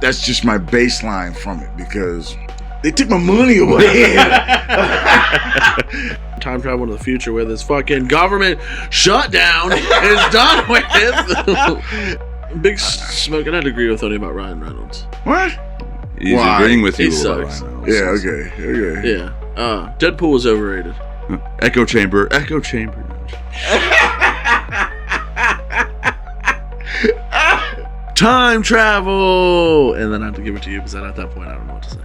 that's just my baseline from it because they took my money away. Time travel to the future where this fucking government shutdown is done with. Big Smoke, and I'd agree with Tony about Ryan Reynolds. What? He's agreeing with you He about sucks. Ryan Reynolds. Yeah, okay. Yeah. Deadpool was overrated. Echo chamber. Time travel! And then I have to give it to you because at that point I don't know what to say.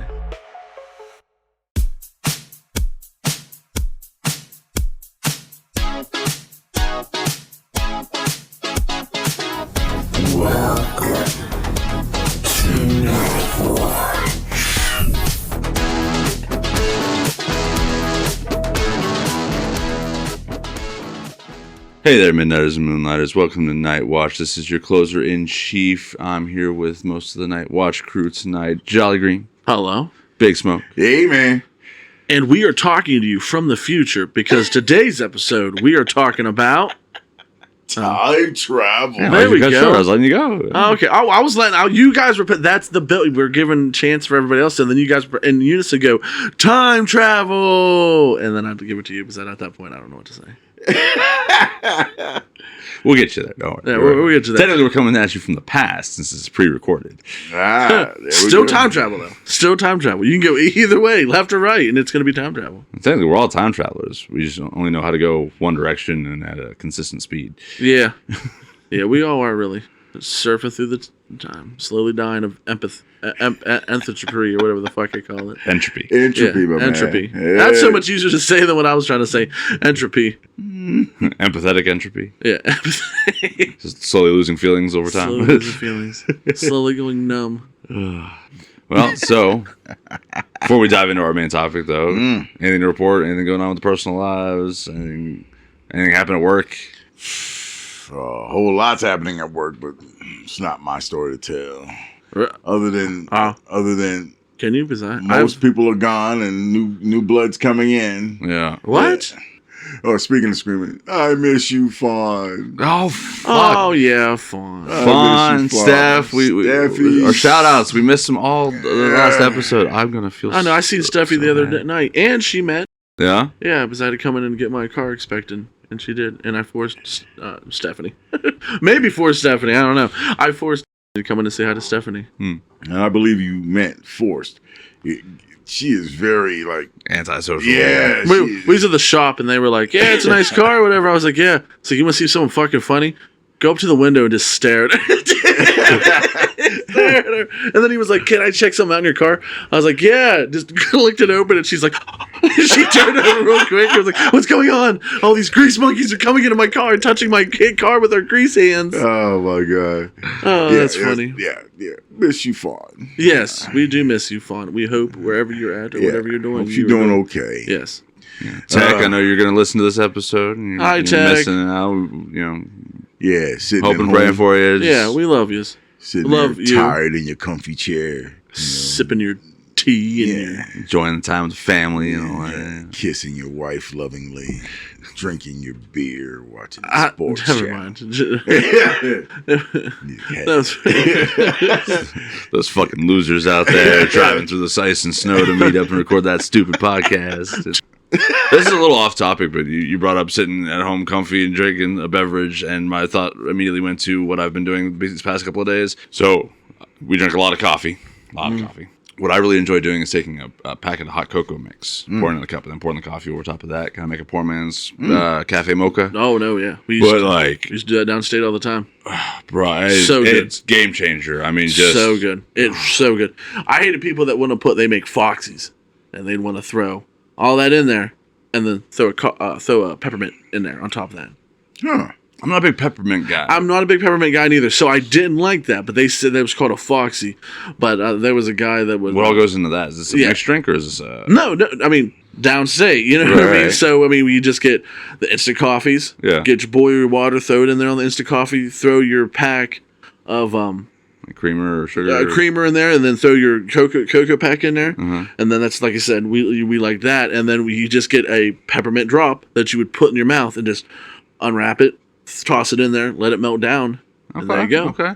Hey there, Midnighters and Moonlighters. Welcome to Nightwatch. This is your closer-in-chief. I'm here with most of the Nightwatch crew tonight. Jolly Green. Hello. Big Smoke. Hey, man. And we are talking to you from the future because today's episode we are talking about Time travel. Yeah, There we cut go. short. I was letting you go. Oh, okay. I was letting you guys were. That's the bill. We're giving chance for everybody else, and then you guys in unison go time travel, and then I have to give it to you because at that point I don't know what to say. We'll get you there. Don't worry. Yeah, we'll get to that. Technically, we're coming at you from the past since it's pre-recorded. There we Still go. time travel though. Still time travel. You can go either way, left or right, and it's going to be time travel. Technically, we're all time travelers. We just only know how to go one direction and at a consistent speed. Yeah, yeah, we all are really surfing through the time, slowly dying of entropy or whatever the fuck I call it. Entropy. Entropy, Yeah, my man. entropy. Yeah. That's so much easier to say than what I was trying to say. Entropy. Empathetic entropy. Yeah. Just slowly losing feelings over time. Slowly losing feelings. Slowly going numb. Well, so before we dive into our main topic, though, anything to report? Anything going on with the personal lives? Anything happen at work? A whole lot's happening at work, but it's not my story to tell. Other than Can you? Because most people are gone and new blood's coming in. Yeah. What? Yeah. Oh, speaking of screaming, I miss you, Fawn. Oh, fuck. Oh yeah, fun. Fawn, Steph, Steffi. our shout outs. We missed them all the last episode. I'm going to feel I know. I seen Steffi the other night, and she met. Yeah? Yeah, because I had to come in and get my car inspected, and she did, and I forced Stephanie. Maybe forced Stephanie. I don't know. I forced to come in and say hi to Stephanie. And I believe you meant forced. She is very, Antisocial. yeah. We was at the shop, and they were like, "Yeah, it's a nice car, or whatever." I was like, "Yeah." So you want to see something fucking funny? Go up to the window and just stare at her. Stare at her. And then he was like, "Can I check something out in your car?" I was like, "Yeah." Just licked it open, and she's like, she turned over real quick. I was like, "What's going on? All these grease monkeys are coming into my car and touching my car with their grease hands." Oh, my God. Oh, Yeah, that's funny. Yeah. Miss you, Fawn. Yes, we do miss you, Fawn. We hope wherever you're at or whatever you're doing. Hope you're doing okay. Yes. Tech, I know you're going to listen to this episode. And Hi, you're Tech. missing it out. Yeah, sitting Hoping, at praying home, for you. Yeah, we love you. sitting love there you. tired in your comfy chair. Sipping your tea and your... Enjoying the time with the family and all that. Kissing your wife lovingly, drinking your beer, watching sports Never channel. mind. Those fucking losers out there driving through the ice and snow to meet up and record that stupid podcast. This is a little off topic, but you brought up sitting at home comfy and drinking a beverage, and my thought immediately went to what I've been doing these past couple of days. So we drink a lot of coffee. What I really enjoy doing is taking a packet of hot cocoa mix, pouring it in a cup, and then pouring the coffee over top of that. Kind of make a poor man's cafe mocha. Oh, no, yeah. We But used to do that downstate all the time. Bro, So good. it's game changer. I mean, just so good. It's so good. I hated people that want to they make Foxies, and they'd want to throw all that in there, and then throw a peppermint in there on top of that. Huh. I'm not a big peppermint guy. I'm not a big peppermint guy neither, so I didn't like that. But they said that was called a Foxy. But there was a guy that was... What all goes into that? Is this a mixed drink or is this a... No, I mean, downstate, you know what I mean? So, I mean, you just get the instant coffees, get your boil your water, throw it in there on the instant coffee, throw your pack of... like creamer or sugar? Creamer in there, and then throw your cocoa pack in there. And then that's, like I said, we like that. And then you just get a peppermint drop that you would put in your mouth and just unwrap it, toss it in there, let it melt down, and there you go. Okay.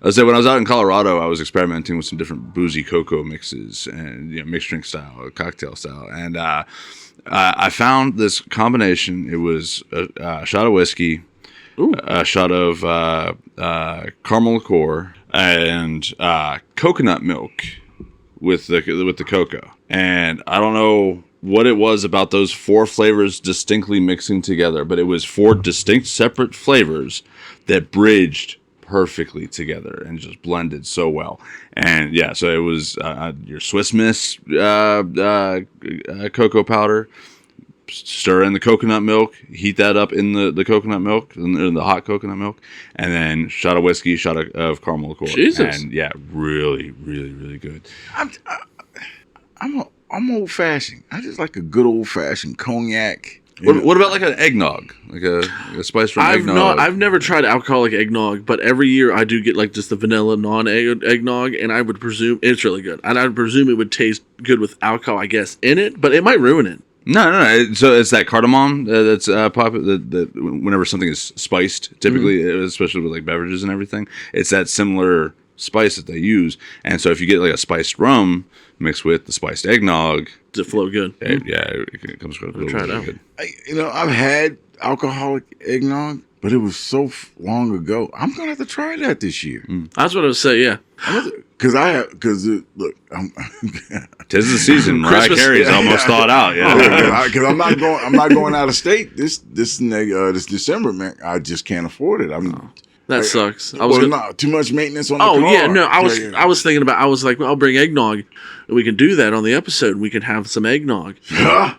I said when I was out in Colorado, I was experimenting with some different boozy cocoa mixes and mixed drink style, cocktail style, and I found this combination. It was a shot of whiskey, a shot of caramel liqueur, and coconut milk with the cocoa. And I don't know what it was about those 4 flavors distinctly mixing together, but it was 4 distinct separate flavors that bridged perfectly together and just blended so well. And yeah, so it was your Swiss Miss cocoa powder. Stir in the coconut milk, heat that up in the coconut milk, in the hot coconut milk, and then shot of whiskey, shot of caramel liqueur. Jesus. And yeah, really, really, really good. I'm old fashioned. I just like a good old fashioned cognac. What about like an eggnog, like a spiced rum eggnog? I've never tried alcoholic eggnog, but every year I do get like just the vanilla non-eggnog, and I would presume it's really good. And I would presume it would taste good with alcohol, I guess, in it, but it might ruin it. No. So it's that cardamom that's popular. That whenever something is spiced, typically, especially with like beverages and everything, it's that similar spice that they use. And so if you get like a spiced rum mixed with the spiced eggnog, does it flow good? It comes really try it out. good. I've had alcoholic eggnog, but it was so long ago. I'm gonna have to try that this year. That's what I would say. Yeah, look, Tis the season. Mariah Christmas- Carey's almost thawed out. Yeah. because I'm not going out of state this December, man. I just can't afford it. that sucks. I was gonna, not too much maintenance on the Oh car. yeah, no. I was thinking about. I was like, well, I'll bring eggnog, and we can do that on the episode. We can have some eggnog.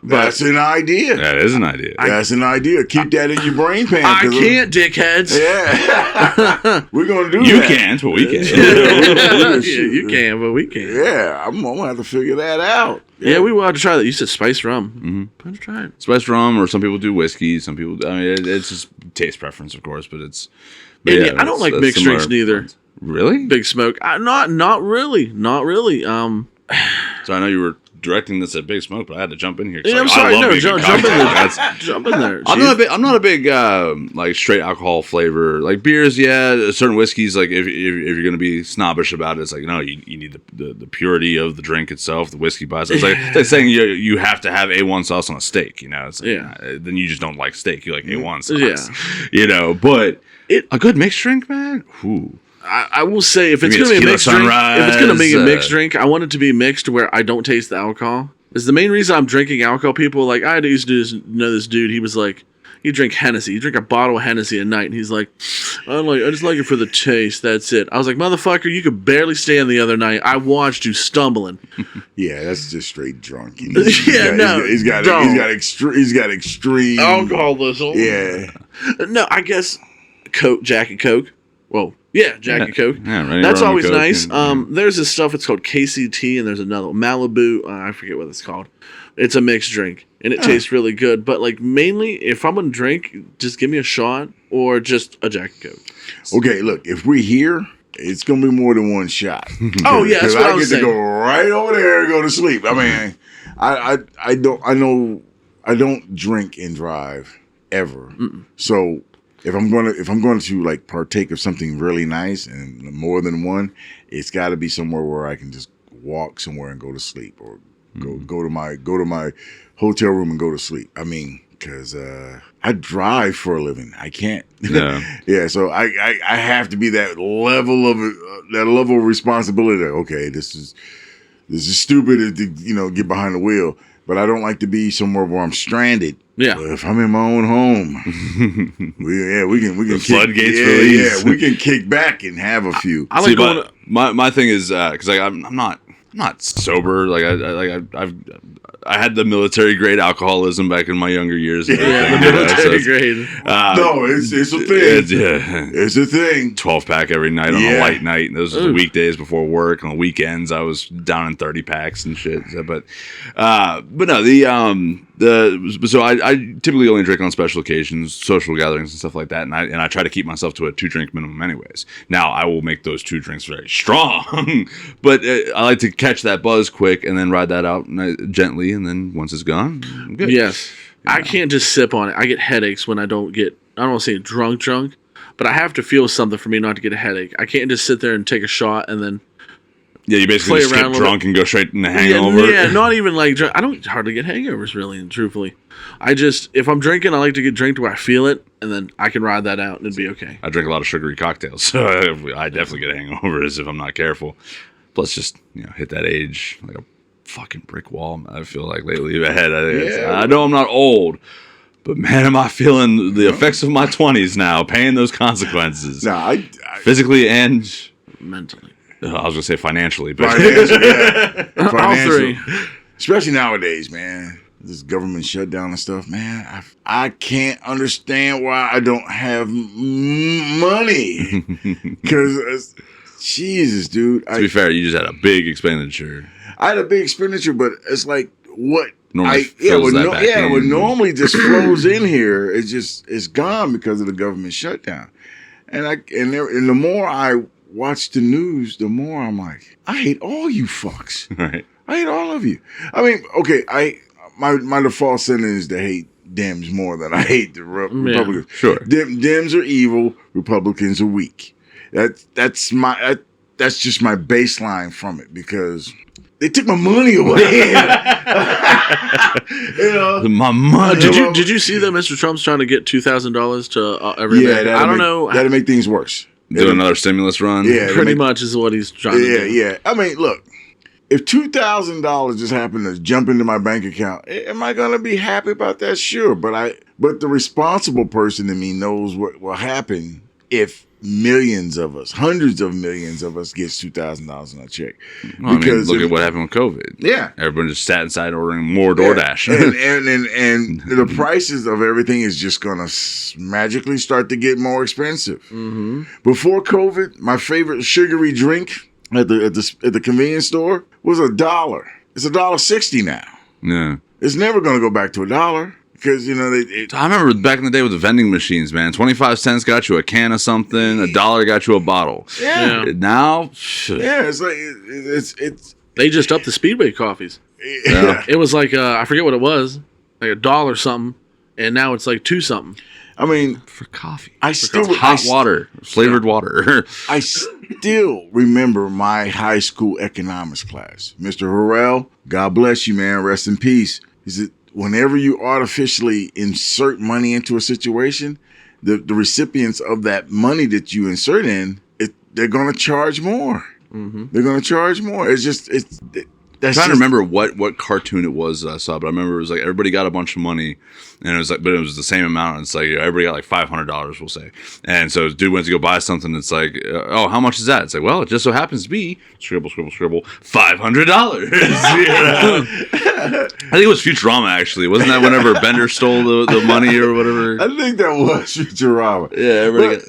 That's an idea. That is an idea. That's an idea. Keep that in your brain pan. I can't, dickheads. Yeah, we're gonna do You that. can't, but we can. Yeah, you can, but we can't. Yeah, I'm gonna have to figure that out. Yeah, we will have to try that. You said spiced rum. Let's try it. Spiced rum, or some people do whiskey. Some people, it's just taste preference, of course, but it's. And yeah, I don't like that's mixed drinks similar. neither. Really? Big Smoke. Not really. So I know you were directing this at Big Smoke, but I had to jump in here. Yeah, I'm I sorry. love No, making jump in there. cocktails. Jump in there. I'm not a big like straight alcohol flavor. Like beers, yeah. Certain whiskeys, like if you're gonna be snobbish about it, it's like no, you need the purity of the drink itself, the whiskey by itself. It's like saying you have to have A1 sauce on a steak. It's like, then you just don't like steak. You like A1 sauce. Yeah. But a good mixed drink, man. Ooh. I will say if it's Maybe going to be a it's mixed drink, Sunrise, if it's going to be a mixed drink, I want it to be mixed where I don't taste the alcohol. It's the main reason I'm drinking alcohol. People like I used to know this dude. He was like, he drink Hennessy. He drink a bottle of Hennessy a night, and he's like, I just like it for the taste. That's it. I was like, motherfucker, you could barely stand the other night. I watched you stumbling. Yeah, that's just straight drunk. He's got extreme alcoholism. Yeah. No, I guess Coke, Jack and Coke. Well, yeah, Jack and Coke. Yeah, That's rum always and Coke nice. and- There's this stuff. It's called KCT, and there's another one, Malibu. I forget what it's called. It's a mixed drink, and it tastes really good. But like mainly, if I'm gonna drink, just give me a shot or just a Jack and Coke. Okay, look, if we're here, it's gonna be more than one shot. Oh yeah, that's what I I was get to saying. go right over there and go to sleep. I mean, I don't drink and drive ever. So if I'm going to like partake of something really nice and more than one, it's got to be somewhere where I can just walk somewhere and go to sleep, or go to my hotel room and go to sleep. I mean, because I drive for a living. I can't. Yeah. So I have to be that level of responsibility. That, okay, this is stupid to get behind the wheel, but I don't like to be somewhere where I'm stranded. Yeah. But if I'm in my own home, we can The floodgates release. we can kick back and have a few. I like going. My thing is because like I'm not sober. Like I had the military grade alcoholism back in my younger years. And everything, the military grade. No, it's a thing. It's a thing. 12-pack every night on a light night. And those were the weekdays before work. On the weekends, I was down in 30 packs and shit. So, but no, so I typically only drink on special occasions, social gatherings and stuff like that. And I try to keep myself to a 2-drink minimum anyways. Now I will make those 2 drinks very strong, but I like to catch that buzz quick and then ride that out gently. And then once it's gone, I'm good. Yes. I can't just sip on it. I get headaches when I don't want to say drunk, but I have to feel something for me not to get a headache. I can't just sit there and take a shot and then Yeah, you basically play just around get a little drunk and go straight in the hangover. Yeah, not even like I don't hardly get hangovers really and truthfully. I just if I'm drinking, I like to get drunk to where I feel it, and then I can ride that out and it'd be okay. I drink a lot of sugary cocktails, so I definitely get hangovers if I'm not careful. Plus, just hit that age like a fucking brick wall. I feel like lately ahead. I know I'm not old, but man, am I feeling the effects of my 20s now, paying those consequences. No, I physically and Mentally. I was gonna say financially, but All three. Especially nowadays, man. This government shutdown and stuff, man. I can't understand why I don't have money. Because, Jesus, dude. to be fair, you just had a big expenditure. I had a big expenditure, but it's like what Normally fills that back in. what normally just flows in here, it's gone because of the government shutdown. And the more I watch the news, the more I'm like, I hate all you fucks. Right. I hate all of you. I mean, okay, my default sentence is to hate Dems more than I hate the Republicans. Sure. Dems are evil, Republicans are weak. That's just my baseline from it because they took my money away. My money. Did you see that Mr. Trump's trying to get $2,000 to every Yeah, I don't know. That'll make things worse. Do another stimulus run? Yeah, Pretty much is what he's trying to do. Yeah. I mean, look, if $2,000 just happened to jump into my bank account, am I gonna be happy about that? Sure, but the responsible person in me knows what will happen if millions of us, hundreds of millions of us, gets $2,000 in a check. Well, because look at what happened with COVID. Yeah, everyone just sat inside ordering more DoorDash, and the prices of everything is just gonna magically start to get more expensive. Mm-hmm. Before COVID, my favorite sugary drink at the convenience store was $1. It's $1.60 now. Yeah, it's never gonna go back to $1. Because, I remember back in the day with the vending machines, man. 25 cents got you a can of something. $1 got you a bottle. Yeah. Now, it's like it's. They just upped the Speedway coffees. Yeah. It was like I forget what it was, like $1 something, and now it's like $2 something. I mean, for coffee, hot water, flavored water. I still remember my high school economics class. Mr. Harrell, God bless you, man. Rest in peace. He said, whenever you artificially insert money into a situation, the recipients of that money that you insert in, they're going to charge more. Mm-hmm. They're going to charge more. I'm trying to remember what cartoon it was that I saw, but I remember it was like everybody got a bunch of money, and it was like, but it was the same amount. It's like everybody got like $500, we'll say, and so this dude went to go buy something. It's like, oh, how much is that? It's like, well, it just so happens to be $500. I think it was Futurama, actually. Wasn't that whenever Bender stole the money or whatever? I think that was Futurama. Yeah, everybody.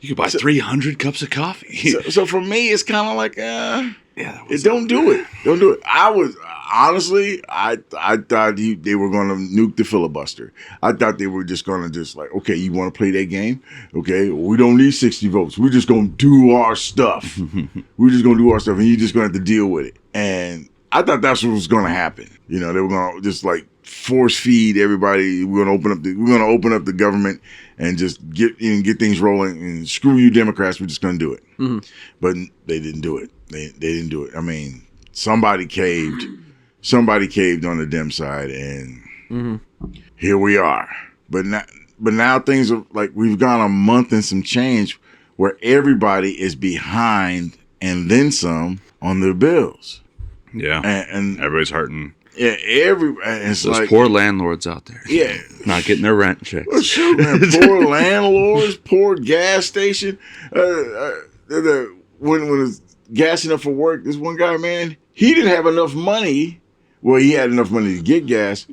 You could buy 300 cups of coffee. So for me, it's kind of like, don't do it. Don't do it. I was honestly, I thought they were going to nuke the filibuster. I thought they were just going to just like, okay, you want to play that game? Okay, we don't need 60 votes. We're just going to do our stuff. We're just going to do our stuff, and you're just going to have to deal with it. And I thought that's what was going to happen. They were going to just like force feed everybody. We're going to open up the government and just get things rolling. And screw you, Democrats. We're just going to do it. Mm-hmm. But they didn't do it. They didn't do it. I mean, somebody caved. Somebody caved on the Dem side, and here we are. But now things are like we've gone a month and some change where everybody is behind and then some on their bills. Yeah, and everybody's hurting. Yeah, it's those like, poor landlords out there. Yeah, not getting their rent checks. Well, shoot, man, poor landlords, poor gas station. When it was gassing up for work, this one guy, man, he didn't have enough money. Well, he had enough money to get gas,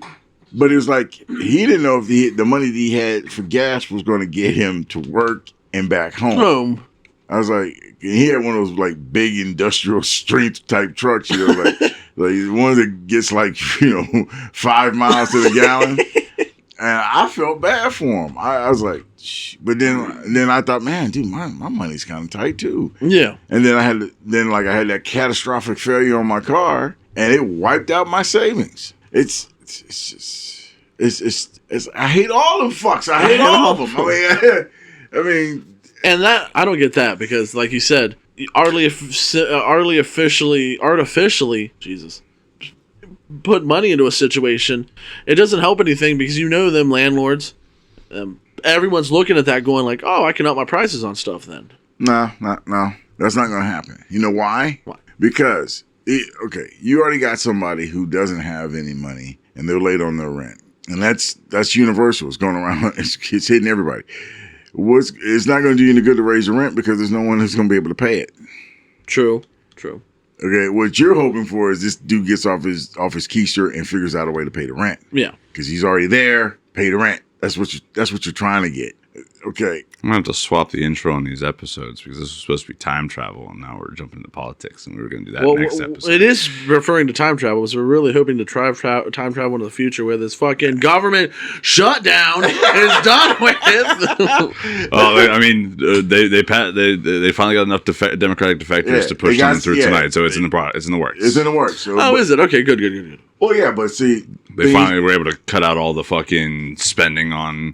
but it was like he didn't know if the money that he had for gas was going to get him to work and back home. I was like, he had one of those like big industrial strength type trucks, like one that gets like 5 miles to the gallon. And I felt bad for him. I was like, shh. But then I thought, man, dude, my money's kind of tight too. Yeah. And then I had that catastrophic failure on my car, and it wiped out my savings. It's I hate all them fucks. I hate all of them. I mean, I mean, And that I don't get that because, like you said, artificially, Jesus, put money into a situation. It doesn't help anything because you know them landlords. Everyone's looking at that, going like, "Oh, I can up my prices on stuff." Then, no, that's not going to happen. You know why? Why? Because you already got somebody who doesn't have any money and they're late on their rent, and that's universal. It's going around. It's hitting everybody. It's not going to do you any good to raise your rent because there's no one who's going to be able to pay it. True. Okay, what you're hoping for is this dude gets off his keister and figures out a way to pay the rent. Yeah, because he's already there. Pay the rent. That's what you're trying to get. Okay. I'm gonna have to swap the intro on these episodes because this was supposed to be time travel, and now we're jumping into politics, and we were gonna do that next episode. It is referring to time travel, so we're really hoping to time travel into the future where this fucking government shutdown is done with. I mean, they finally got enough Democratic defectors to push something through tonight, so it's in the works. It's in the works. So, is it? Okay, good. Well, yeah, but see, they finally were able to cut out all the fucking spending on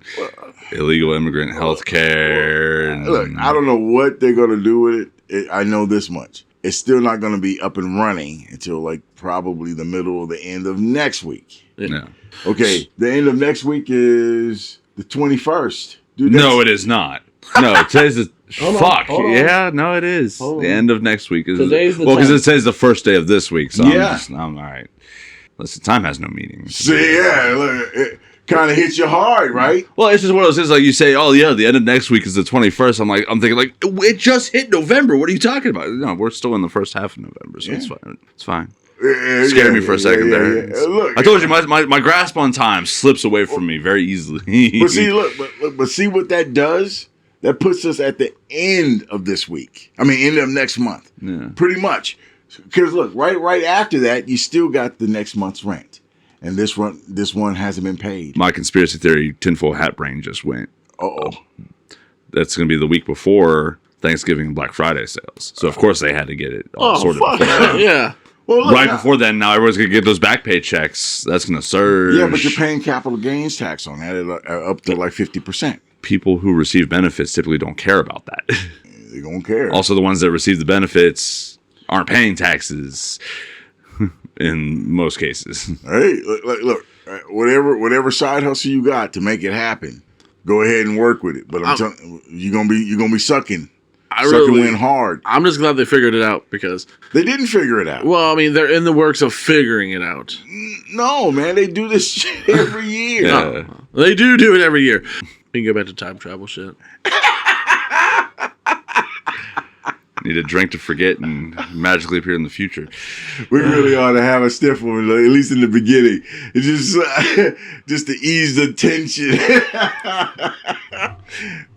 illegal immigrant health care. Look, I don't know what they're going to do with it. I know this much. It's still not going to be up and running until like probably the middle or the end of next week. Yeah. Okay, the end of next week is the 21st. Dude, no, it is not. No, today's the... Hold Fuck. on. Yeah, no, it is. Hold the on. end of next week is... Today's the because 10th. it says the first day of this week, so Yeah. I'm all right. Listen, time has no meaning. See, yeah, look, it kind of hits you hard, right? Well, it's just one of those things like you say, oh, yeah, the end of next week is the 21st. I'm thinking, like, it just hit November. What are you talking about? No, we're still in the first half of November, so it's fine. It's fine. Scared me for a second there. Look, I told you, my grasp on time slips away from me very easily. But see, but see what that does? That puts us at the end of this week. I mean, end of next month. Yeah. Pretty much. Because look, right after that, you still got the next month's rent. And this one hasn't been paid. My conspiracy theory tinfoil hat brain just went. Uh-oh. That's going to be the week before Thanksgiving and Black Friday sales. So, of course, they had to get it all sorted. Fuck yeah. Well, look, Right before then, now everyone's going to get those back pay checks. That's going to surge. Yeah, but you're paying capital gains tax on that up to like 50%. People who receive benefits typically don't care about that. They don't care. Also, the ones that receive the benefits aren't paying taxes in most cases. Hey, look, whatever side hustle you got to make it happen, go ahead and work with it. But I'm telling you, you're gonna be sucking in hard. I'm just glad they figured it out because They didn't figure it out. well, I mean, they're in the works of figuring it out. No, man, they do this shit every year. Yeah. They do it every year. We can go back to time travel shit. Need a drink to forget and magically appear in the future. We really ought to have a stiff one, at least in the beginning. It's just to ease the tension.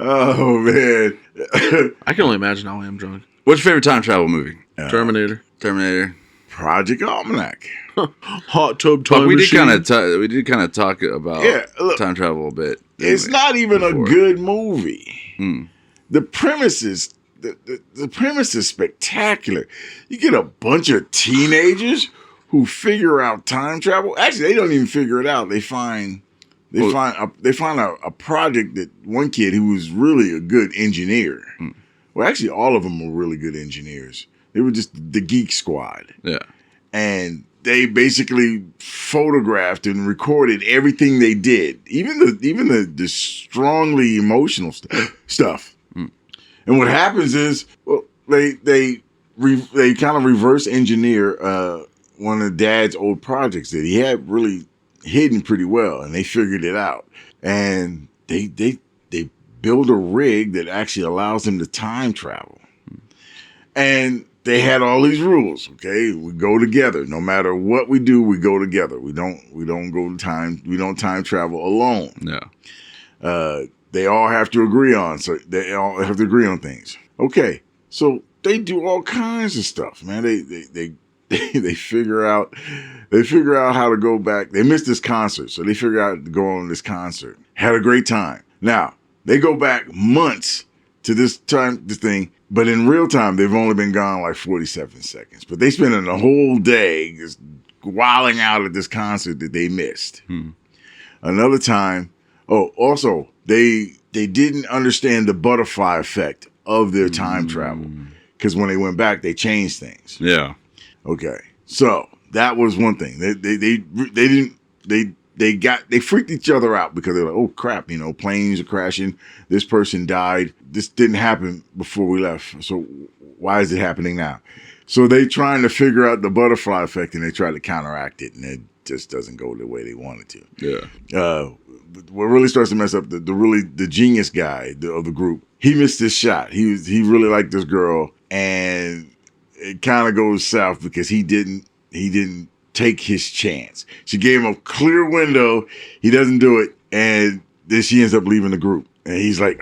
Oh man, I can only imagine how I am drunk. What's your favorite time travel movie? Terminator. Project Almanac. Hot tub time But we did machine. we did kind of talk about time travel a bit. It's not even a good movie. The premise is the premise is spectacular. You get a bunch of teenagers who figure out time travel. Actually, they don't even figure it out. They find a project that one kid who was really a good engineer. Well, actually, all of them were really good engineers. They were just the geek squad. Yeah. And they basically photographed and recorded everything they did, even the strongly emotional stuff. And what happens is, well, they kind of reverse engineer one of Dad's old projects that he had really hidden pretty well, and they figured it out. And they build a rig that actually allows them to time travel. And they had all these rules. Okay, we go together. No matter what we do, we go together. We don't time travel alone. Yeah. They all have to agree on. So they all have to agree on things. Okay, so they do all kinds of stuff, man. They figure out how to go back. They missed this concert, so they figure out to go on this concert. Had a great time. Now they go back months to this thing. But in real time, they've only been gone like 47 seconds. But they spent a whole day just wilding out at this concert that they missed. Another time, also, they they didn't understand the butterfly effect of their time travel. Because when they went back, they changed things. Yeah. Okay. So that was one thing. They freaked each other out because they're like, oh crap, planes are crashing. This person died. This didn't happen before we left. So why is it happening now? So they trying to figure out the butterfly effect, and they try to counteract it, and it just doesn't go the way they wanted to. Yeah. What really starts to mess up the genius guy of the group. He missed his shot. He really liked this girl, and it kind of goes south because he didn't take his chance. She gave him a clear window. He doesn't do it, and then she ends up leaving the group. And he's like,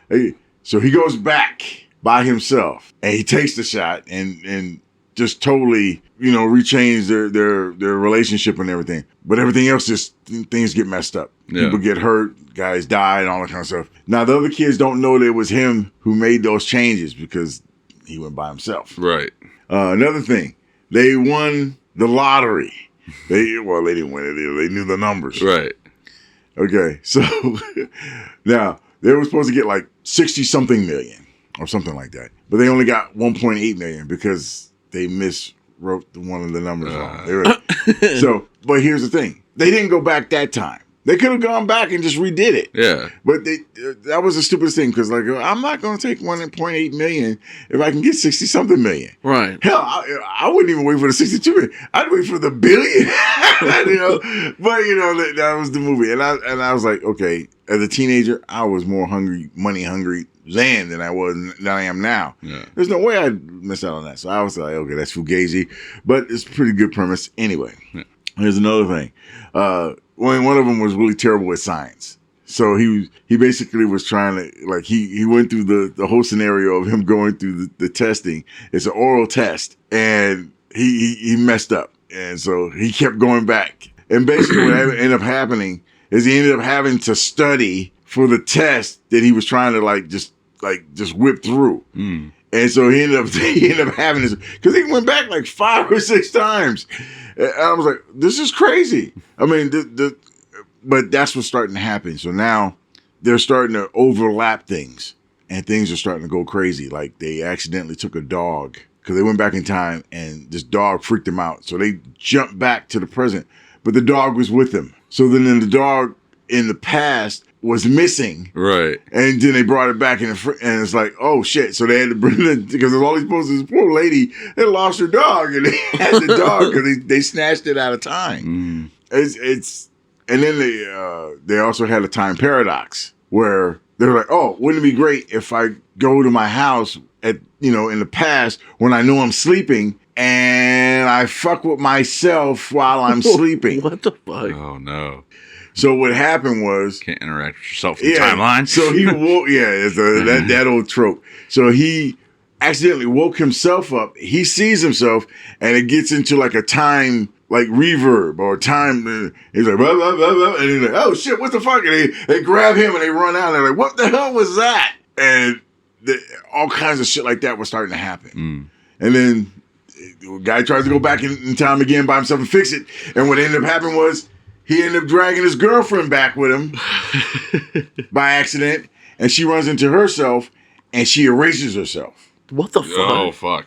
hey. So he goes back by himself, and he takes the shot and just totally, rechange their relationship and everything. But everything else, just things get messed up. Yeah. People get hurt, guys die, and all that kind of stuff. Now, the other kids don't know that it was him who made those changes because he went by himself. Right. Another thing, they won the lottery. They didn't win it either. They knew the numbers. Right. Okay, so now they were supposed to get like 60-something million or something like that. But they only got 1.8 million because they miswrote one of the numbers wrong. But here's the thing. They didn't go back that time. They could have gone back and just redid it. Yeah. But that was the stupidest thing because, like, I'm not going to take 1.8 million if I can get 60-something million. Right. Hell, I wouldn't even wait for the 62 million. I'd wait for the billion. But, that was the movie. And I was like, okay, as a teenager, I was more money hungry than I am now. Yeah. There's no way I'd miss out on that. So I was like, okay, that's fugazi. But it's a pretty good premise. Anyway, Here's another thing. One of them was really terrible at science. So he basically was trying to, he went through the whole scenario of him going through the testing. It's an oral test, and he messed up. And so he kept going back. And basically what ended up happening is he ended up having to study for the test that he was trying to just whip through. Mm. And so he ended up having this, because he went back like 5 or 6 times. And I was like, this is crazy. I mean, but that's what's starting to happen. So now they're starting to overlap things, and things are starting to go crazy. Like they accidentally took a dog because they went back in time, and this dog freaked them out. So they jumped back to the present, but the dog was with them. So then the dog in the past was missing. Right. And then they brought it back and it's like, oh shit. So they had to bring it because all these posters, this poor lady had lost her dog, and they had the dog because they snatched it out of time. Mm. And then they also had a time paradox where they're like, oh, wouldn't it be great if I go to my house in the past when I know I'm sleeping and I fuck with myself while I'm sleeping? What the fuck? Oh no. So what happened was, can't interact with yourself in the timeline. So he woke. Yeah, it's that old trope. So he accidentally woke himself up. He sees himself, and it gets into like a time reverb or time. He's like, blah, blah, blah, blah, and he's like, oh shit, what the fuck? And they grab him and they run out. And they're like, what the hell was that? And all kinds of shit like that was starting to happen. Mm. And then the guy tries to go back in time again by himself and fix it. And what ended up happening was, he ended up dragging his girlfriend back with him by accident, and she runs into herself, and she erases herself. What the fuck? Oh, fuck.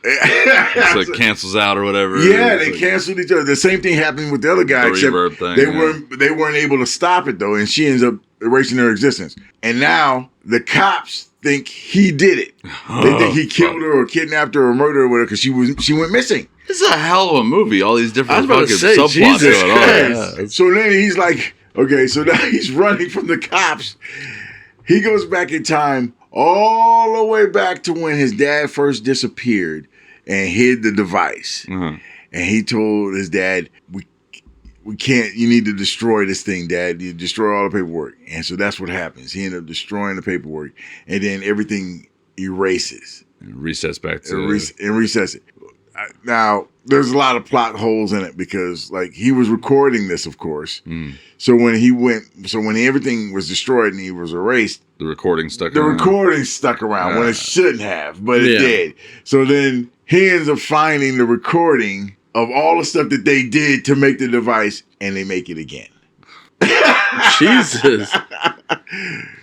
It's like cancels out or whatever. Yeah, they canceled each other. The same thing happened with the other guy, except they weren't able to stop it, though, and she ends up erasing her existence. And now the cops think he did it. They think he killed her or kidnapped her or murdered her with her because she went missing. This is a hell of a movie. All these different fucking subplots going on. Yeah. So then he's like, okay, so now he's running from the cops. He goes back in time all the way back to when his dad first disappeared and hid the device. Mm-hmm. And he told his dad, we can't, you need to destroy this thing, Dad. You destroy all the paperwork. And so that's what happens. He ended up destroying the paperwork, and then everything erases. And resets back to... And resets it. Now, there's a lot of plot holes in it because, he was recording this, of course. Mm. So when everything was destroyed and he was erased, the recording stuck around when it shouldn't have, but it did. So then he ends up finding the recording of all the stuff that they did to make the device, and they make it again. Jesus.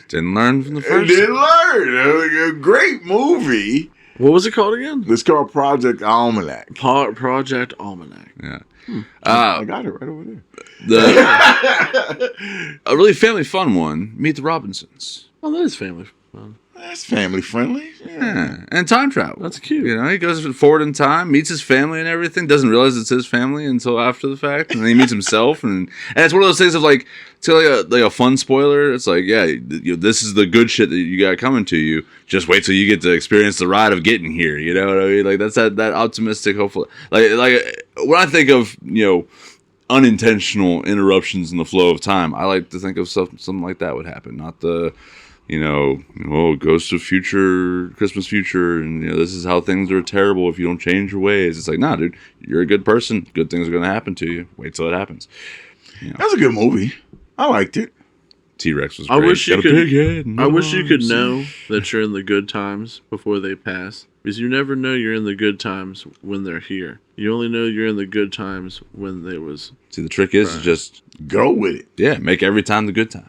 Didn't learn from the And first. didn't learn. It was a great movie. What was it called again? It's called Project Almanac. Project Almanac. Yeah. I got it right over there. A really family fun one. Meet the Robinsons. Oh, that is family fun. That's family friendly. Yeah, and time travel. That's cute. You know, he goes forward in time, meets his family and everything. Doesn't realize it's his family until after the fact, and then he meets himself. And it's one of those things of like, it's like a fun spoiler. It's like, yeah, this is the good shit that you got coming to you. Just wait till you get to experience the ride of getting here. You know what I mean? Like that's that optimistic, hopeful. Like when I think of unintentional interruptions in the flow of time, I like to think of something like that would happen, not the. Ghost of future, Christmas future, and this is how things are terrible if you don't change your ways. It's like, nah, dude, you're a good person. Good things are going to happen to you. Wait till it happens. That's a good movie. I liked it. T-Rex was great. I wish you Got a big head, I wish you could nose. know that you're in the good times before they pass, because you never know you're in the good times when they're here. You only know you're in the good times when they was. See, the trick is to just Go with it. make every time the good time.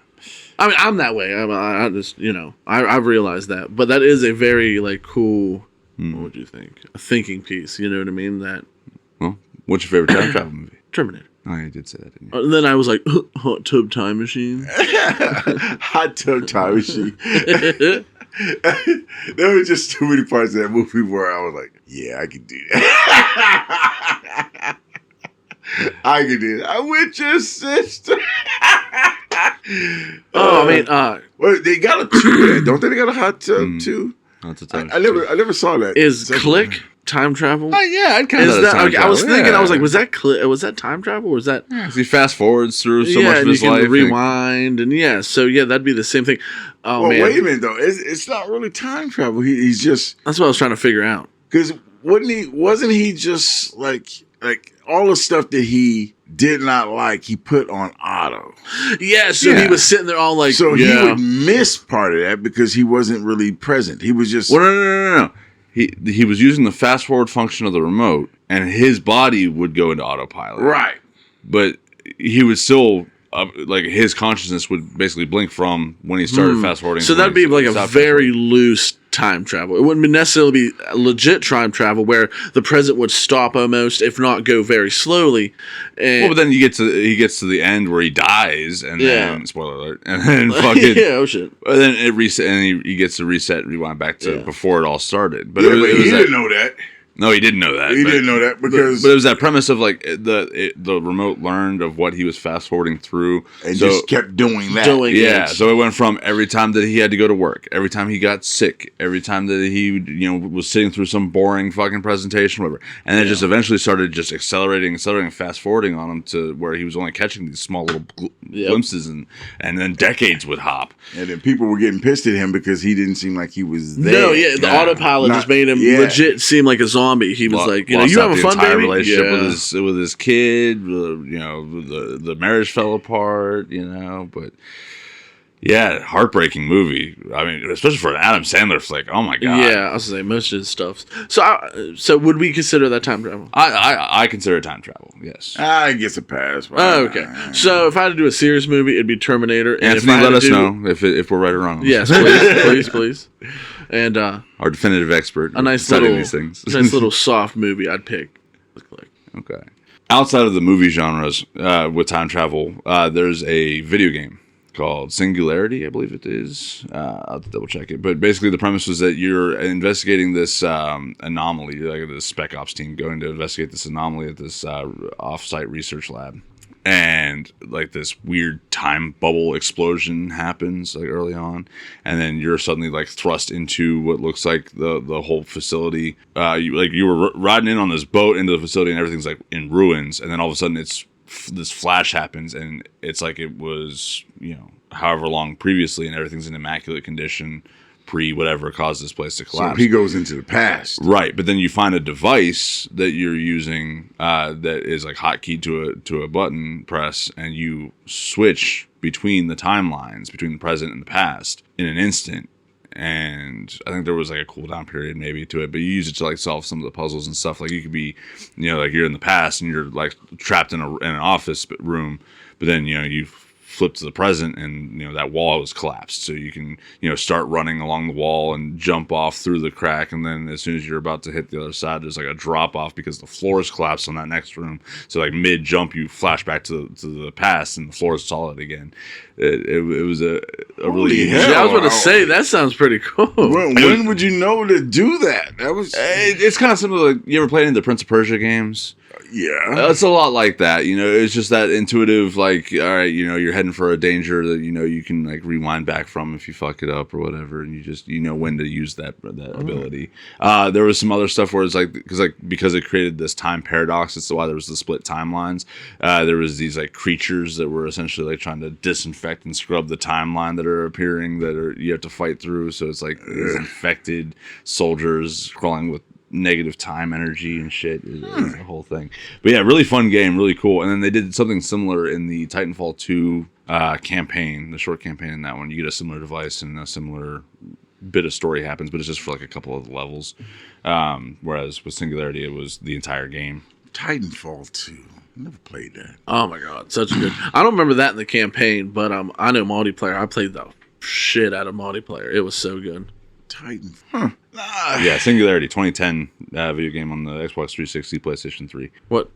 I mean, I'm that way. I just, I've realized that. But that is a very, cool, what would you think? A thinking piece, you know what I mean? That Well, what's your favorite time travel movie? Terminator. Oh, you did say that, didn't you? And then I was like, hot tub time machine. Hot Tub Time Machine. There were just too many parts of that movie where I was like, yeah, I can do that. I can do that. I'm with your sister. Oh, I mean, Well, they got a 2, don't they? They got a hot tub too. That's a time I never saw that. is Second Click one. time travel? yeah, I'd count Is that as that? time Okay, I travel. was thinking. Yeah. I was like, was that Click? Was that time travel? Or was that? Yeah, 'cause he fast forwards through so yeah, much of and his you can life. rewind, and that'd be the same thing. Oh Well, man, wait a minute though. It's not really time travel. He's just that's what I was trying to figure out. because wasn't he just like all the stuff that he did not like he put on auto. Yeah, so Yeah. he was sitting there all like, So yeah. he would miss part of that because he wasn't really present. He was just Well, no. He was using the fast forward function of the remote, and his body would go into autopilot. right. But he would still his consciousness would basically blink from when he started fast forwarding. So to when that'd be he like a stopped very fast-forwarding. loose time travel. It wouldn't necessarily be legit time travel where the present would stop almost, if not go very slowly. And Well, but then he gets to the end where he dies, and Yeah. then spoiler alert, and then fucking yeah, oh shit. and then it reset, and he gets to reset and rewind back to Yeah. before it all started. But Yeah, it was, but it he was that, didn't know that. no, he didn't know that. He but- didn't know that because But it was that premise of like the remote learned of what he was fast forwarding through, and so, just kept doing that. yeah. it. So it went from every time that he had to go to work, every time he got sick, every time that he was sitting through some boring fucking presentation, whatever, and then it just eventually started just accelerating, fast forwarding on him to where he was only catching these small little glimpses, and then decades would hop. And then people were getting pissed at him because he didn't seem like he was there. No, yeah, the Yeah. autopilot just made him Yeah. legit seem like a zombie. He was like, Lost you out having the fun, entire baby? relationship Yeah. with his kid. The marriage fell apart. But yeah, heartbreaking movie. I mean, especially for an Adam Sandler flick. Oh my god. Yeah, I was saying most of his stuff. So would we consider that time travel? I consider it time travel. Yes. I guess a pass. Oh, okay. So if I had to do a serious movie, it'd be Terminator. And Anthony, if I had let to us do- know if we're right or wrong. Yes, please. And Our definitive expert. a nice studying little, these things. nice little soft movie I'd pick. Okay. Outside of the movie genres with time travel, there's a video game called Singularity, I believe it is. I'll have to double check it. But basically the premise was that you're investigating this anomaly, like the Spec Ops team going to investigate this anomaly at this off-site research lab. And like this weird time bubble explosion happens like early on, and then you're suddenly like thrust into what looks like the whole facility. You were riding in on this boat into the facility, and everything's like in ruins. And then all of a sudden, this flash happens, and it's like it was however long previously, and everything's in immaculate condition. Whatever caused this place to So collapse. he goes into the past. Right, but then you find a device that you're using that is like hotkeyed to a button press, and you switch between the timelines, between the present and the past, in an instant. And I think there was like a cooldown period maybe to it, but you use it to like solve some of the puzzles and stuff. Like you could be, like you're in the past and you're like trapped in an office room, but then you flip to the present, and that wall was collapsed, so you can start running along the wall and jump off through the crack, and then as soon as you're about to hit the other side, there's like a drop off because the floor is collapsed on that next room. So like mid jump, you flash back to the past, and the floor is solid again. It was a really hell. Yeah, I was going to say that sounds pretty cool. When would you know to do that? That was it's kind of similar. Like, you ever played any of the Prince of Persia games? yeah. It's a lot like that, it's just that intuitive, like, all right, you're heading for a danger that, you can like rewind back from if you fuck it up or whatever. And you just, when to use that ability. There was some other stuff where it's like, because it created this time paradox. It's why there was the split timelines. There was these like creatures that were essentially like trying to disinfect and scrub the timeline that are appearing you have to fight through. So it's like these infected soldiers crawling with negative time energy and shit. It's the whole thing. But yeah, really fun game, really cool. And then they did something similar in the Titanfall 2 campaign, the short campaign in that one. You get a similar device and a similar bit of story happens, but it's just for like a couple of levels. Whereas with Singularity, it was the entire game. Titanfall 2. Never played that. Oh my god, such a good. I don't remember that in the campaign, but I know multiplayer. I played the shit out of multiplayer. It was so good. Titan. Yeah, Singularity, 2010 video game on the Xbox 360, PlayStation 3.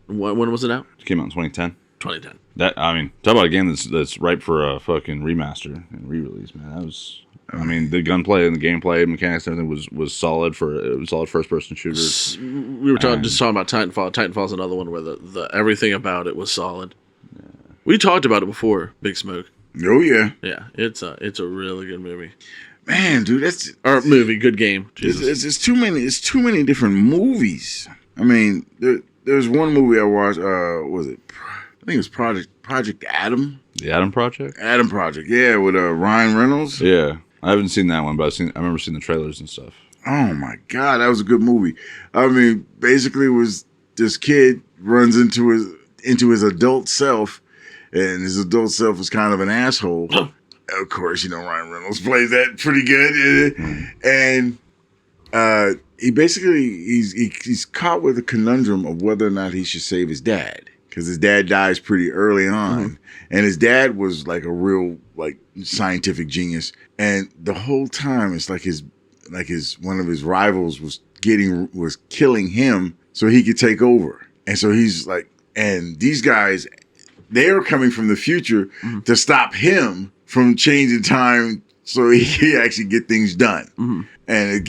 When was it out? It came out in 2010. 2010. Talk about a game that's ripe for a fucking remaster and re-release, man. That was, the gunplay and the gameplay mechanics and everything was solid it was solid first-person shooter. We were talking about Titanfall. Titanfall's another one where the everything about it was solid. Yeah. We talked about it before, Big Smoke. Oh yeah. Yeah, it's a really good movie. Man, dude, good game. It's too many. It's too many different movies. I mean, there's one movie I watched. Was it? I think it was Project Adam. The Adam Project. Adam Project, yeah, with Ryan Reynolds. Yeah, I haven't seen that one, but I remember seeing the trailers and stuff. Oh my god, that was a good movie. I mean, basically, it was this kid runs into his adult self, and his adult self is kind of an asshole. Of course, Ryan Reynolds plays that pretty good, and he basically he's caught with a conundrum of whether or not he should save his dad, because his dad dies pretty early on, and his dad was like a real like scientific genius, and the whole time it's like his one of his rivals was killing him so he could take over, and so he's like, and these guys, they are coming from the future to stop him from changing time so he actually get things done. And it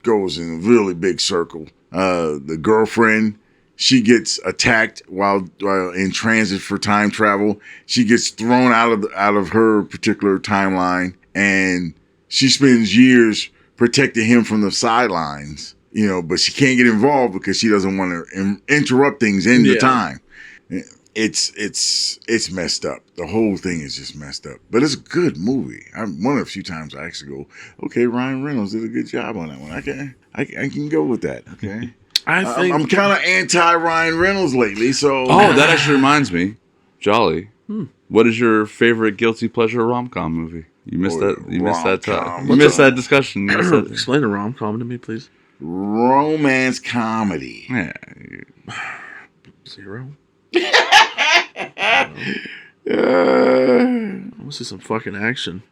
goes in a really big circle. The girlfriend, she gets attacked while in transit for time travel. She gets thrown out of her particular timeline, and she spends years protecting him from the sidelines, but she can't get involved because she doesn't want to interrupt things in the time. It's messed up. The whole thing is just messed up. But it's a good movie. One of the few times I actually go, okay, Ryan Reynolds did a good job on that one. I can go with that. Okay. I'm kind of anti Ryan Reynolds lately. So that actually reminds me, Jolly. What is your favorite guilty pleasure rom-com movie? You missed that. You missed that time. You missed that discussion. Explain a rom-com to me, please. Romance comedy. Yeah. Zero. I want to see some fucking action.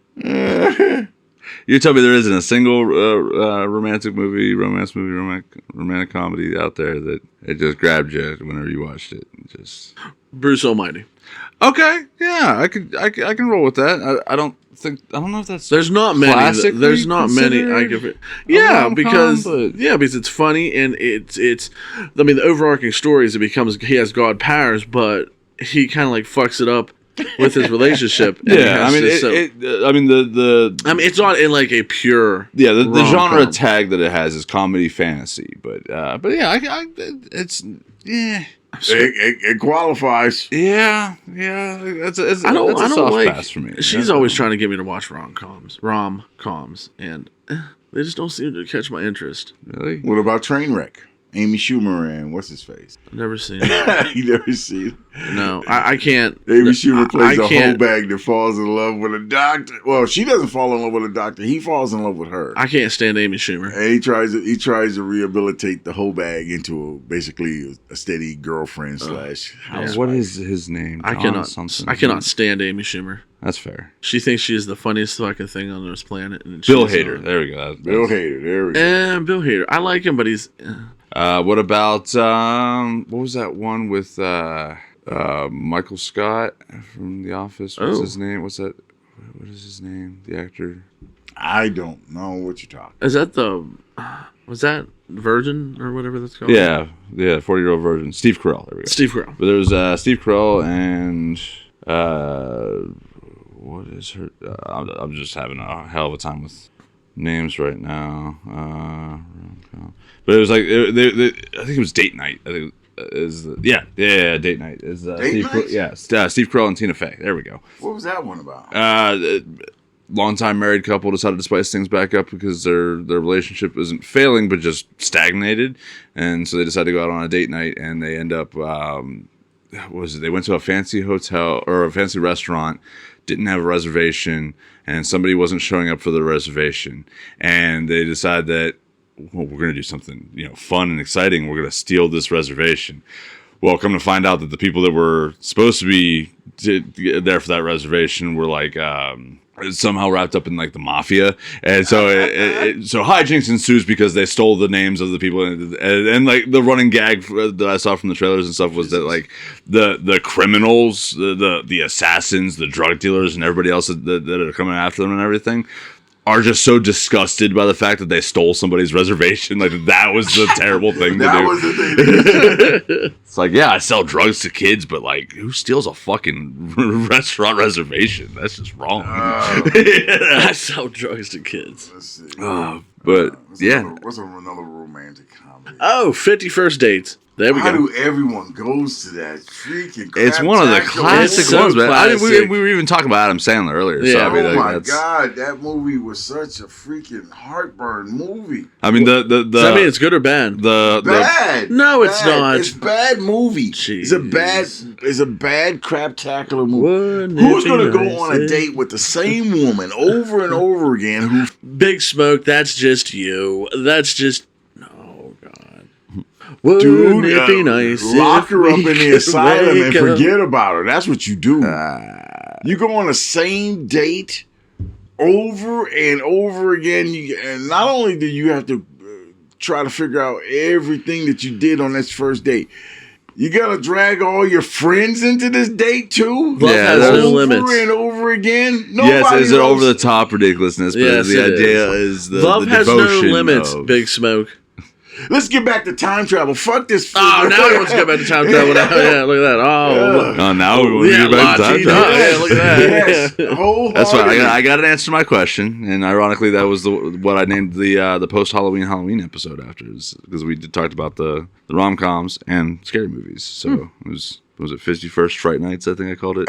You tell me there isn't a single romance movie, romantic comedy out there that it just grabbed you whenever you watched it. Bruce Almighty. Okay, yeah, I can roll with that. I don't know if that's there's not many. There's not many. I give it. Yeah, because it's funny and it's. I mean, the overarching story is he has God powers, but he kind of like fucks it up with his relationship. Yeah, I mean, it's not in like a pure. Yeah, the genre tag that it has is comedy fantasy, but yeah, it's yeah. It qualifies. Yeah. It's a soft pass for me. She's always trying to get me to watch rom-coms, and they just don't seem to catch my interest. Really? What about Trainwreck? Amy Schumer and what's his face? I've never seen it. You never seen it? No, I can't. Amy Schumer plays I a can't. homeback that falls in love with a doctor. Well, she doesn't fall in love with a doctor. He falls in love with her. I can't stand Amy Schumer. And he tries to rehabilitate the whole bag into basically a steady girlfriend slash housewife. What is his name? I John something. cannot stand Amy Schumer. That's fair. She thinks she is the funniest fucking thing on this planet. And Bill she's Hader. not. There we go. Bill Hader. There we go. And Bill Hader. I like him, but he's. What about what was that one with Michael Scott from The Office? What's his name? What is his name? The actor. I don't know what you're talking. Is that the? Was that Virgin or whatever that's called? Yeah, 40-year-old virgin. Steve Carell. There we go. Steve Carell. But there was Steve Carell and what is her? I'm just having a hell of a time with names right now. But it was like I think it was Date Night. I think is Date Night is Date Night? Steve Carell and Tina Fey. There we go. What was that one about? Longtime married couple decided to spice things back up because their relationship isn't failing but just stagnated, and so they decided to go out on a date night, and they end up they went to a fancy hotel or a fancy restaurant, didn't have a reservation, and somebody wasn't showing up for the reservation, and they decide that, well, we're going to do something fun and exciting. We're going to steal this reservation. Well, come to find out that the people that were supposed to be there for that reservation were like somehow wrapped up in like the mafia, and so so hijinks ensues because they stole the names of the people, and like the running gag that I saw from the trailers and stuff was that like the criminals, the assassins, the drug dealers, and everybody else that are coming after them and everything are just so disgusted by the fact that they stole somebody's reservation. Like that was the terrible thing to do. That was the thing to do. It's like, yeah, I sell drugs to kids, but like, who steals a fucking restaurant reservation? That's just wrong. I sell drugs to kids. Let's see. What's another romantic comedy? Oh, 51st Dates. There we How go. do everyone goes to that freaking? It's one of the classic It's so ones, man. classic. We were even talking about Adam Sandler earlier. Yeah. So, I mean, Oh my that's, god, that movie was such a freaking heartburn movie. I mean, Does that mean it's good or bad? Bad. No, it's Bad. not. It's a bad movie. Jeez. It's a bad craptacular movie. Wouldn't Who's it gonna be go nice on a if- date with the same woman over and over again? Who Big Smoke, that's just you. That's just. Oh, God. Dude, Wouldn't it be nice? lock if her up we in the could asylum and wake up? forget about her. That's what you do. You go on the same date over and over again. And not only do you have to try to figure out everything that you did on this first date, you gotta drag all your friends into this date too. Love has no limits. Over and over again. yes, is it else- over the top ridiculousness? But Yes, the it idea is the Love the has no devotion limits, of- Big Smoke. Let's get back to time travel. Fuck this. Oh, now he wants to go back to time travel. Yeah, look at that. Oh, look. Oh, now we want to Yeah, get back to time Latino. travel. Yeah, look at that. Yes, Yeah. That's right. wholeheartedly. I got an answer to my question, and ironically, that was what I named the post Halloween episode after, because we talked about the rom coms and scary movies. So it was 51st Fright Nights? I think I called it.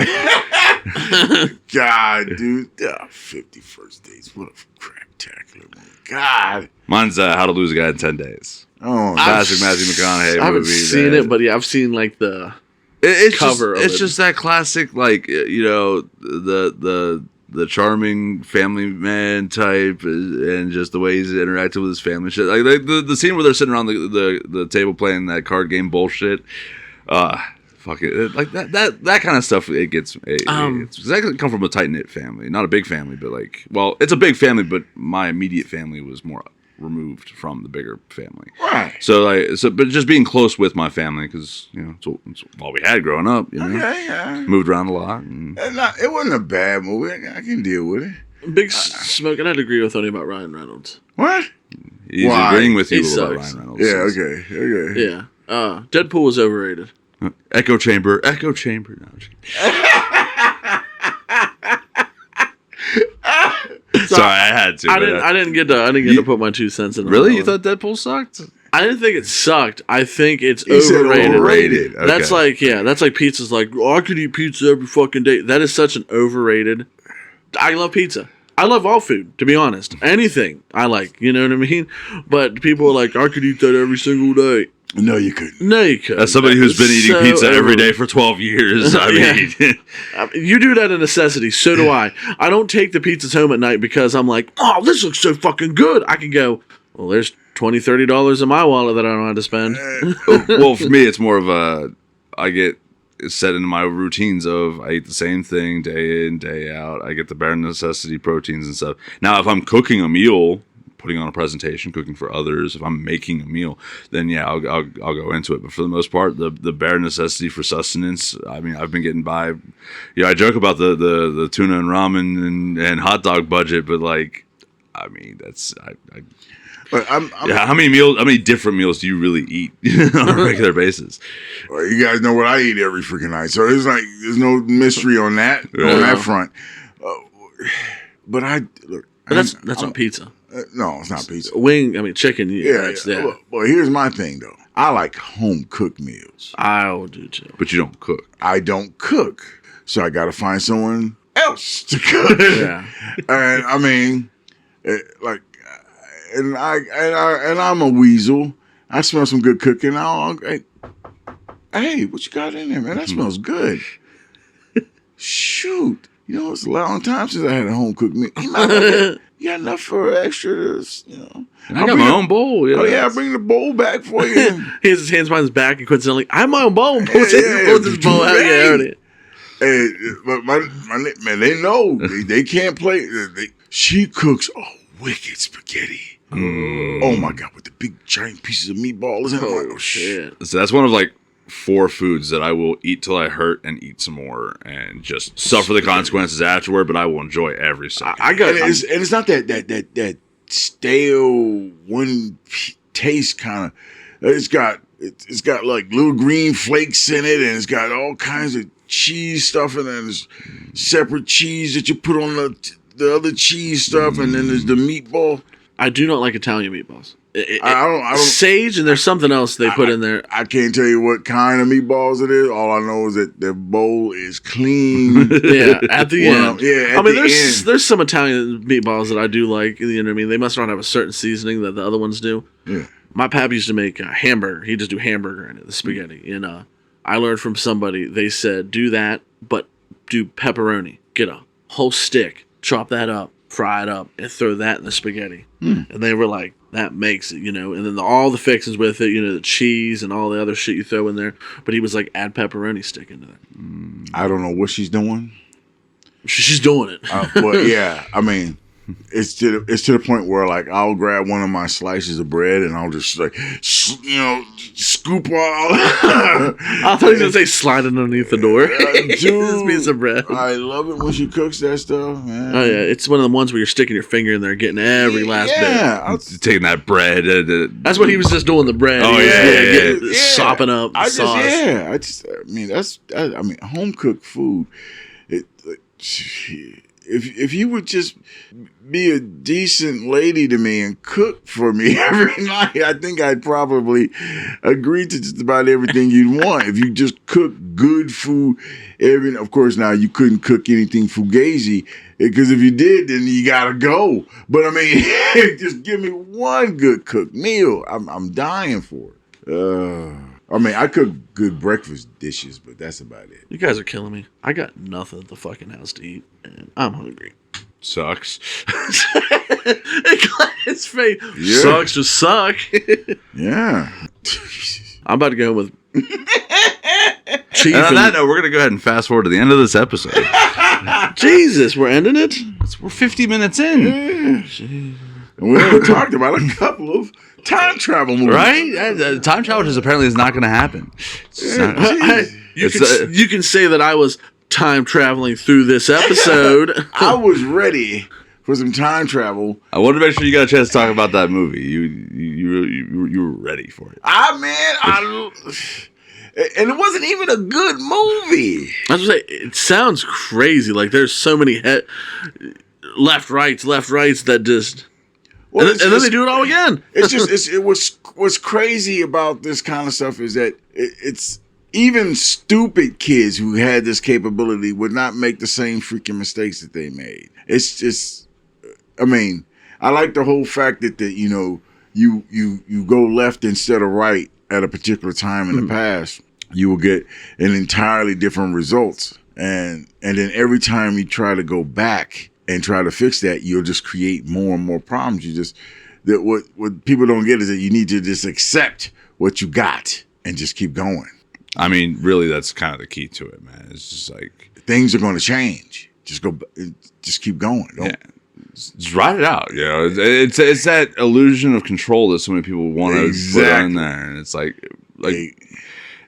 God, dude. 51st Dates. What a craptacular movie. God. Mine's How to Lose a Guy in 10 Days. Oh, Classic Matthew McConaughey I haven't movie. seen it, but yeah, I've seen like the It's cover just, of it's it. just that classic, like, the charming family man type, and just the way he's interacted with his family shit. Like the scene where they're sitting around the table playing that card game bullshit. Fuck it, like that kind of stuff. It gets. It's I come from a tight knit family, not a big family, but like, well, it's a big family, but my immediate family was more removed from the bigger family. right. But just being close with my family, because it's all we had growing up. Okay, yeah. Moved around a lot. And, It wasn't a bad movie. I can deal with it. Big Smoke. And I'd agree with Tony about Ryan Reynolds. What? he's Why? agreeing with you He about sucks. Ryan Reynolds. Yeah, okay. Yeah. Deadpool was overrated. Echo chamber. No, I'm just kidding. Sorry, I had to. I didn't get to put my 2 cents in. Really? on You that one. thought Deadpool sucked? I didn't think it sucked. I think it's He said overrated. overrated. Okay. That's like pizza's like, oh, I could eat pizza every fucking day. That is such an overrated. I love pizza. I love all food, to be honest. Anything I like, you know what I mean? But people are like, I could eat that every single day. No, you couldn't. No, you couldn't. As somebody who's been eating pizza every day for 12 years, I mean... You do that in necessity, so do I. I don't take the pizzas home at night because I'm like, oh, this looks so fucking good. I can go, well, there's $20, $30 in my wallet that I don't have to spend. Well, for me, it's more of I get set into my routines of I eat the same thing day in, day out. I get the bare necessity proteins and stuff. Now, if I'm cooking a meal, putting on a presentation, cooking for others, if I'm making a meal, then yeah, I'll go into it. But for the most part, the bare necessity for sustenance, I mean, I've been getting by. Yeah, I joke about the tuna and ramen and hot dog budget, but like, I mean, that's But how many different meals do you really eat on a regular basis? Well, you guys know what I eat every freaking night, so there's no mystery on that front. But that's on pizza. No, it's not pizza. Chicken. Yeah. Well, here's my thing though. I like home cooked meals. I do too. But you don't cook. I don't cook, so I got to find someone else to cook. Yeah. And I mean, and I'm a weasel. I smell some good cooking. Hey, what you got in there, man? That smells good. Shoot. You know, it's a long time since I had a home cooked meal. You got enough for extras, you know. I got my own bowl. Oh, yeah, I'll bring the bowl back for you. He has his hands behind his back and coincidentally, I have my own bowl. Pulls his bowl out. Hey, but my man, they know. They can't play. She cooks wicked spaghetti. Oh, my God, with the big giant pieces of meatballs. Oh, shit. So that's one of like 4 foods that I will eat till I hurt and eat some more and just suffer the consequences afterward, but I will enjoy every second. It's not that stale one taste kind of. It's got like little green flakes in it, and it's got all kinds of cheese stuff, and then there's separate cheese that you put on the other cheese stuff, and then there's the meatball. I do not like Italian meatballs. I don't sage, and there's something else they put in there. I can't tell you what kind of meatballs it is. All I know is that the bowl is clean. Yeah, at the end. There's some Italian meatballs that I do like. You know what I mean? They must not have a certain seasoning that the other ones do. Yeah. My pap used to make a hamburger. He'd just do hamburger in it, the spaghetti. And I learned from somebody. They said do that, but do pepperoni. Get a whole stick, chop that up, fry it up, and throw that in the spaghetti. And they were like, that makes it, you know. And then all the fixings with it, you know, the cheese and all the other shit you throw in there. But he was like, add pepperoni stick into that. I don't know what she's doing. She's doing it. But yeah, I mean, it's to the point where like I'll grab one of my slices of bread and I'll just like scoop all. I thought he was gonna say slide it underneath the door. Dude, This piece of bread. I love it when she cooks that stuff, man. Oh yeah, it's one of the ones where you're sticking your finger in there, getting every last bit. Yeah, taking that bread. That's what he was just doing. The bread. Oh yeah, sopping up sauce. I mean, home cooked food. If you would just be a decent lady to me and cook for me every night, I think I'd probably agree to just about everything you'd want. If you just cook good food, of course, now you couldn't cook anything fugazi, because if you did, then you gotta go. But I mean, just give me one good cooked meal. I'm dying for it. I mean, I cook good breakfast dishes, but that's about it. You guys are killing me. I got nothing at the fucking house to eat, and I'm hungry. Sucks. His face. Yeah. Sucks just suck. Yeah. I'm about to go with Chief. And on that note, we're going to go ahead and fast forward to the end of this episode. Jesus, we're ending it? We're 50 minutes in. Yeah. And we haven't talked about a couple of time travel movies. Right? Time travel just apparently is not going to happen. You can say that I was time traveling through this episode. I was ready for some time travel. I wanted to make sure you got a chance to talk about that movie. You were ready for it. And it wasn't even a good movie. I was say it sounds crazy. Like there's so many left rights that just. Well, and then they do it all again. What's crazy about this kind of stuff is that it's even stupid kids who had this capability would not make the same freaking mistakes that they made. It's just I mean, I like the whole fact that you know, you go left instead of right at a particular time in the past, you will get an entirely different results. And then every time you try to go back and try to fix that, you'll just create more and more problems. What people don't get is that you need to just accept what you got and just keep going. I mean, really, that's kind of the key to it, man. It's just like things are going to change. Just keep going. Just ride it out. You know, it's that illusion of control that so many people want to put on there, and it's like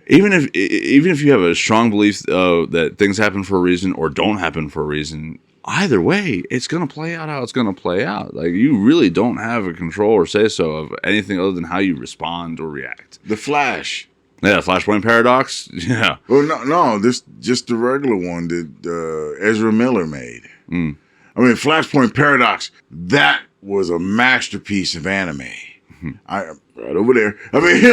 even if you have a strong belief that things happen for a reason or don't happen for a reason, either way, it's going to play out how it's going to play out. Like, you really don't have a control or say so of anything other than how you respond or react. The Flash. Yeah, Flashpoint paradox. Yeah. Well, no, this just the regular one that Ezra Miller made. Mm. I mean, Flashpoint paradox. That was a masterpiece of anime. Right over there. I mean,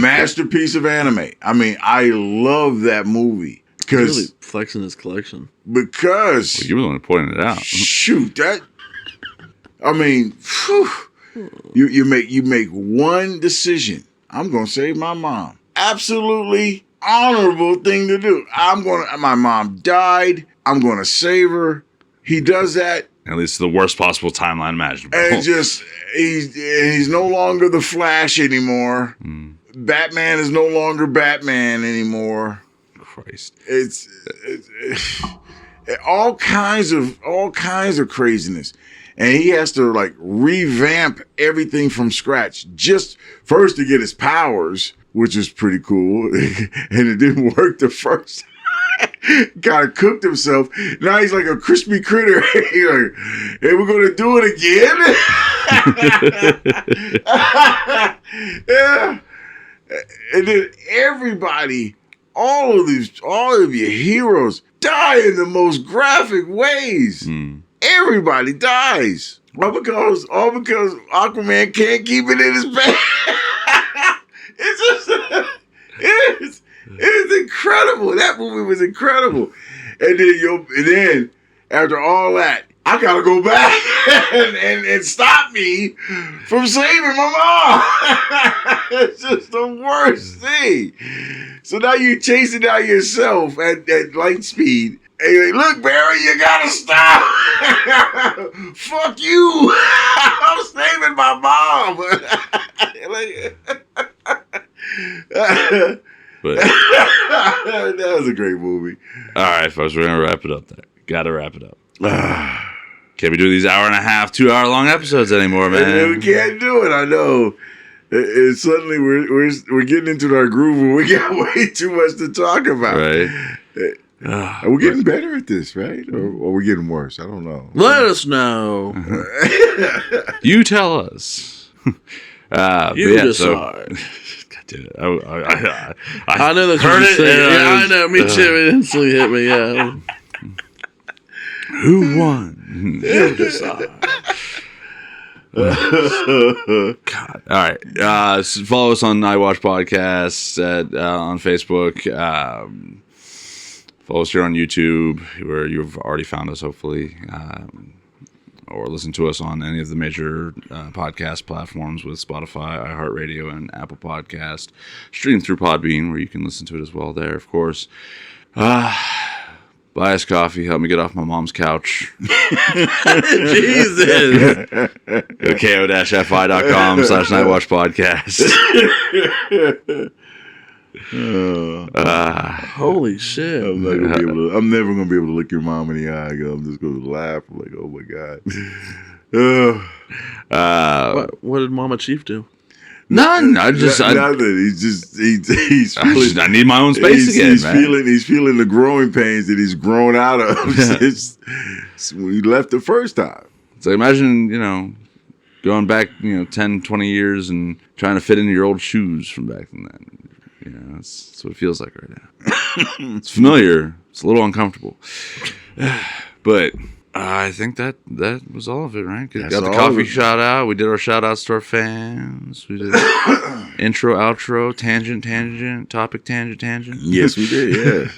masterpiece of anime. I mean, I love that movie because really flexing his collection. Because you were the one pointing it out. Shoot, that. I mean, whew, you make one decision. I'm gonna save my mom. Absolutely honorable thing to do. My mom died. I'm gonna save her. He does that. At least the worst possible timeline imaginable. And he's no longer the Flash anymore. Batman is no longer Batman anymore. Christ. It's all kinds of craziness. And he has to like revamp everything from scratch just first to get his powers, which is pretty cool. And it didn't work the first time. Kind of cooked himself. Now he's like a crispy critter. He's like, hey, we're going to do it again. Yeah. And then everybody, all of your heroes die in the most graphic ways. Everybody dies. All because Aquaman can't keep it in his bag. It is incredible. That movie was incredible. And then after all that, I gotta go back and stop me from saving my mom. It's just the worst thing. So now you're chasing down yourself at light speed. And you're like, look, Barry, you gotta stop. Fuck you. I'm saving my mom. But that was a great movie. All right, folks, we're gonna wrap it up there. Gotta wrap it up. Can't be doing these 1.5, 2 hour long episodes anymore, man. We can't do it. I know. And suddenly we're getting into our groove and we got way too much to talk about. Right. Are we getting better at this, right? Or are we getting worse? I don't know. Let us know. You tell us. You decide. God damn it. I know that's heard what it. you're saying. Yeah, I know. Me too. It instantly hit me. Yeah. Who won? You decide. God. All right. Follow us on Nightwatch Podcast on Facebook. Follow us here on YouTube, where you've already found us, hopefully. Or listen to us on any of the major podcast platforms with Spotify, iHeartRadio, and Apple Podcast. Stream through Podbean, where you can listen to it as well there, of course. Buy us coffee. Help me get off my mom's couch. Jesus. Go ko-fi.com/nightwatchpodcast. Holy shit. I'm never gonna be able to look your mom in the eye. I'm just gonna laugh. I'm like, oh my god. What did Mama Chief do? None. Nothing. He's feeling. I need my own space again, man. He's feeling the growing pains that he's grown out of since when he left the first time. So imagine, going back, 10, 20 years and trying to fit into your old shoes from back then. That's what it feels like right now. It's familiar. It's a little uncomfortable. But I think that was all of it, right? Got the coffee shout out. We did our shout outs to our fans. We did intro, outro, tangent, topic, tangent. Yes, we did, yeah.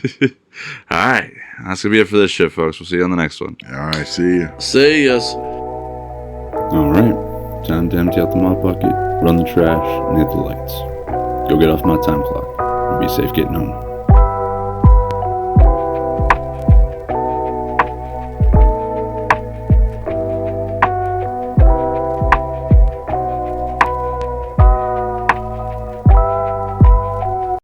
All right. That's going to be it for this shit, folks. We'll see you on the next one. All right, see ya. See us. Alright, time to empty out the mop bucket, run the trash, and hit the lights. Go get off my time clock, and be safe getting home.